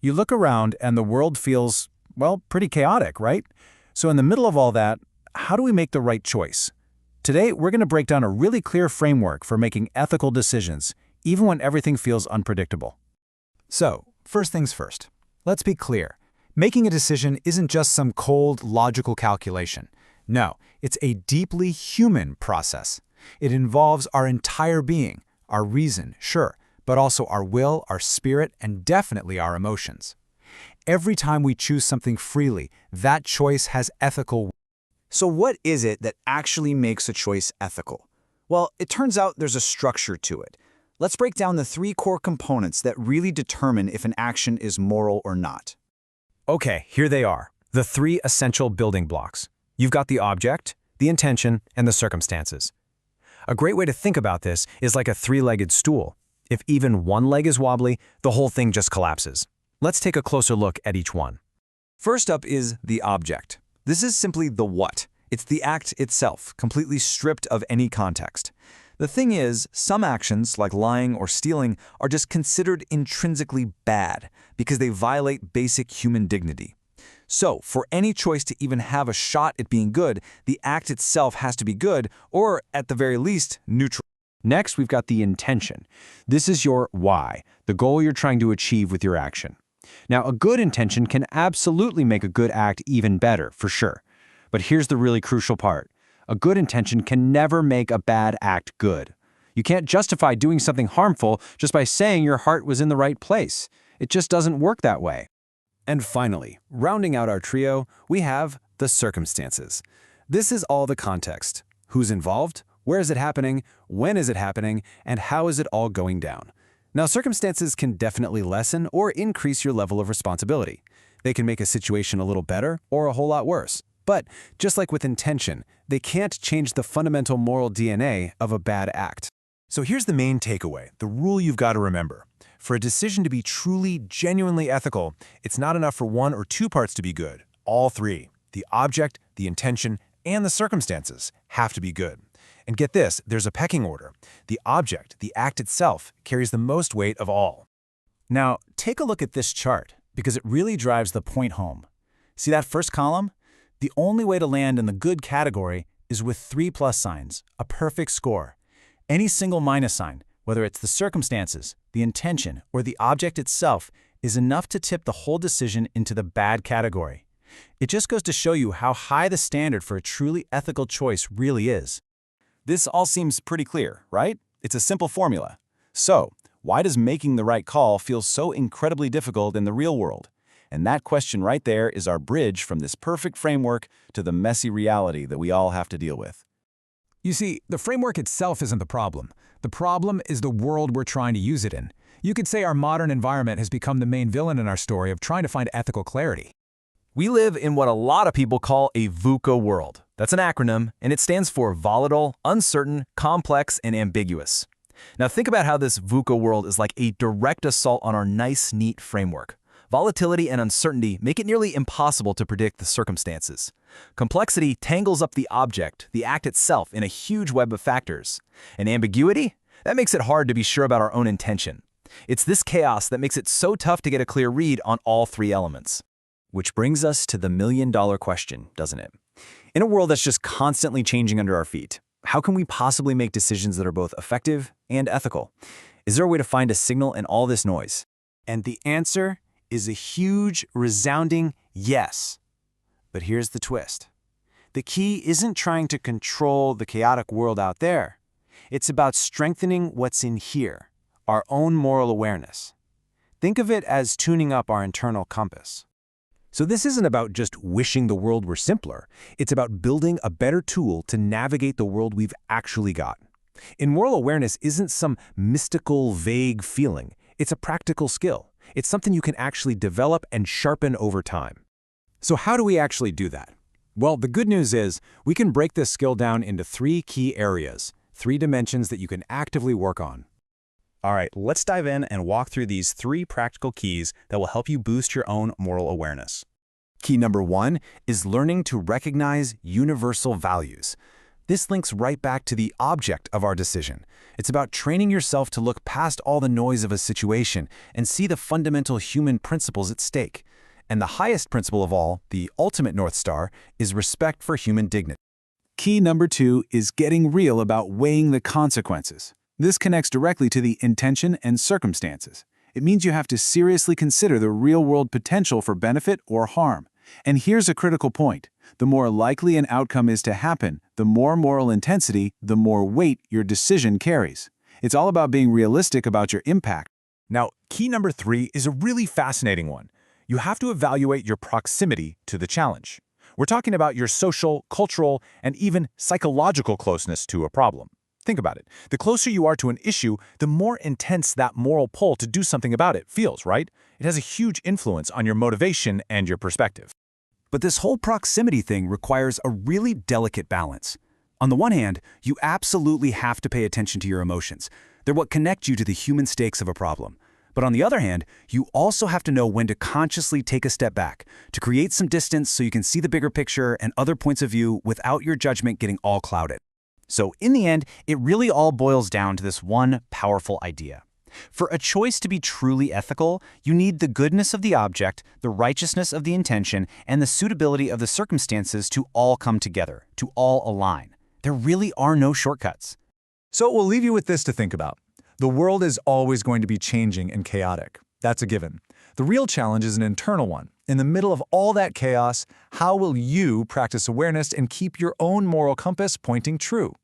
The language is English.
You look around and the world feels, well, pretty chaotic, right? So in the middle of all that, how do we make the right choice? Today, we're going to break down a really clear framework for making ethical decisions, even when everything feels unpredictable. So, first things first. Let's be clear. Making a decision isn't just some cold, logical calculation. No, it's a deeply human process. It involves our entire being, our reason, sure, but also our will, our spirit, and definitely our emotions. Every time we choose something freely, that choice has ethical weight. So what is it that actually makes a choice ethical? Well, it turns out there's a structure to it. Let's break down the 3 core components that really determine if an action is moral or not. Okay, here they are, the 3 essential building blocks. You've got the object, the intention, and the circumstances. A great way to think about this is like a 3-legged stool. If even one leg is wobbly, the whole thing just collapses. Let's take a closer look at each one. First up is the object. This is simply the what. It's the act itself, completely stripped of any context. The thing is, some actions, like lying or stealing, are just considered intrinsically bad because they violate basic human dignity. So, for any choice to even have a shot at being good, the act itself has to be good, or at the very least, neutral. Next, we've got the intention. This is your why, the goal you're trying to achieve with your action. Now, a good intention can absolutely make a good act even better, for sure. But here's the really crucial part. A good intention can never make a bad act good. You can't justify doing something harmful just by saying your heart was in the right place. It just doesn't work that way. And finally, rounding out our trio, we have the circumstances. This is all the context. Who's involved? Where is it happening? When is it happening? And how is it all going down? Now, circumstances can definitely lessen or increase your level of responsibility. They can make a situation a little better or a whole lot worse. But just like with intention, they can't change the fundamental moral DNA of a bad act. So here's the main takeaway, the rule you've got to remember. For a decision to be truly, genuinely ethical, it's not enough for 1 or 2 parts to be good. All 3, the object, the intention, and the circumstances, have to be good. And get this, there's a pecking order. The object, the act itself, carries the most weight of all. Now, take a look at this chart, because it really drives the point home. See that first column? The only way to land in the good category is with 3 plus signs, a perfect score. Any single minus sign, whether it's the circumstances, the intention, or the object itself, is enough to tip the whole decision into the bad category. It just goes to show you how high the standard for a truly ethical choice really is. This all seems pretty clear, right? It's a simple formula. So, why does making the right call feel so incredibly difficult in the real world? And that question right there is our bridge from this perfect framework to the messy reality that we all have to deal with. You see, the framework itself isn't the problem. The problem is the world we're trying to use it in. You could say our modern environment has become the main villain in our story of trying to find ethical clarity. We live in what a lot of people call a VUCA world. That's an acronym, and it stands for volatile, uncertain, complex, and ambiguous. Now think about how this VUCA world is like a direct assault on our nice, neat framework. Volatility and uncertainty make it nearly impossible to predict the circumstances. Complexity tangles up the object, the act itself, in a huge web of factors. And ambiguity? That makes it hard to be sure about our own intention. It's this chaos that makes it so tough to get a clear read on all 3 elements. Which brings us to the million-dollar question, doesn't it? In a world that's just constantly changing under our feet, how can we possibly make decisions that are both effective and ethical? Is there a way to find a signal in all this noise? And the answer is a huge, resounding yes. But here's the twist. The key isn't trying to control the chaotic world out there. It's about strengthening what's in here, our own moral awareness. Think of it as tuning up our internal compass. So this isn't about just wishing the world were simpler. It's about building a better tool to navigate the world we've actually got. And moral awareness isn't some mystical, vague feeling. It's a practical skill. It's something you can actually develop and sharpen over time. So how do we actually do that? Well, the good news is we can break this skill down into 3 key areas, 3 dimensions that you can actively work on. All right, let's dive in and walk through these 3 practical keys that will help you boost your own moral awareness. Key number 1 is learning to recognize universal values. This links right back to the object of our decision. It's about training yourself to look past all the noise of a situation and see the fundamental human principles at stake. And the highest principle of all, the ultimate North Star, is respect for human dignity. Key number 2 is getting real about weighing the consequences. This connects directly to the intention and circumstances. It means you have to seriously consider the real-world potential for benefit or harm. And here's a critical point. The more likely an outcome is to happen, the more moral intensity, the more weight your decision carries. It's all about being realistic about your impact. Now, key number 3 is a really fascinating one. You have to evaluate your proximity to the challenge. We're talking about your social, cultural, and even psychological closeness to a problem. Think about it. The closer you are to an issue, the more intense that moral pull to do something about it feels, right? It has a huge influence on your motivation and your perspective. But this whole proximity thing requires a really delicate balance. On the one hand, you absolutely have to pay attention to your emotions. They're what connect you to the human stakes of a problem. But on the other hand, you also have to know when to consciously take a step back, to create some distance so you can see the bigger picture and other points of view without your judgment getting all clouded. So in the end, it really all boils down to this one powerful idea. For a choice to be truly ethical, you need the goodness of the object, the righteousness of the intention, and the suitability of the circumstances to all come together, to all align. There really are no shortcuts. So we'll leave you with this to think about. The world is always going to be changing and chaotic. That's a given. The real challenge is an internal one. In the middle of all that chaos, how will you practice awareness and keep your own moral compass pointing true?